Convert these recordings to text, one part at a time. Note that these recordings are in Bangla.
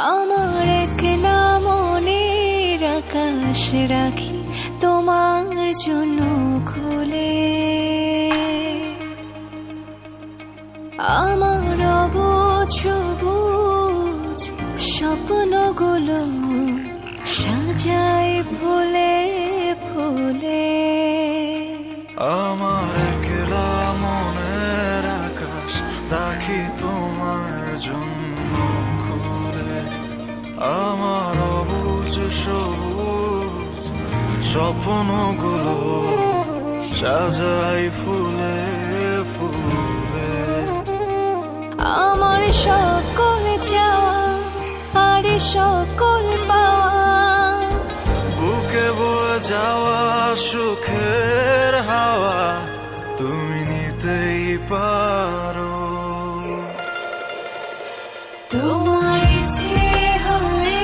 আমার একলা মনের আকাশ রাখি তোমার জন্য খুলে, আমার অবুঝ সবুজ স্বপ্নগুলো সাজাই ফুলে ফুলে। আমার একলা মনের আকাশ রাখি তোমার জন্য খুলে, আমার অবুঝ সবুজ স্বপ্নগুলো সাজাই ফুলে ফুলে। আমার সকল চাওয়া আর সকল পাওয়া, বুকে বয়ে যাওয়া সুখের হাওয়া তুমি নিতেই পারো। তোমার ইচ্ছে হলে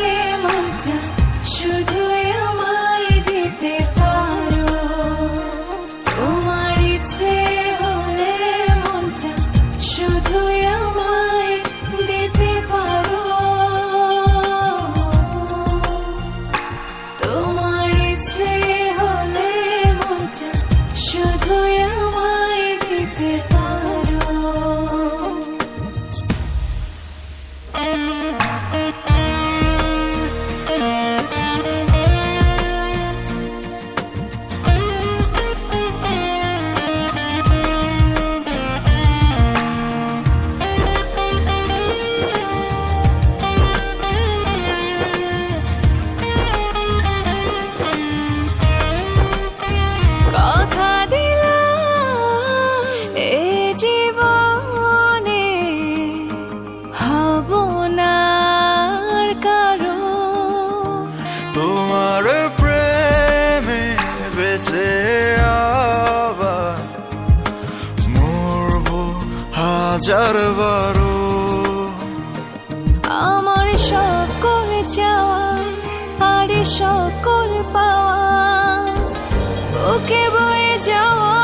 মনটা শুধু আমায় দিতে পারো। তোমার ইচ্ছে হলে মনটা শুধু আমায় দিতে পারো। তোমার ইচ্ছে হলে মনটা শুধু আমায় দিতে পারো। কথা দিলাম এ জীবনে হব না আর কারো। তোমার প্রেমে বেঁচে আবার মরবো হাজার বারো। আমার সকল চাওয়া আর সকল পাওয়া, বুকে বয়ে যাওয়া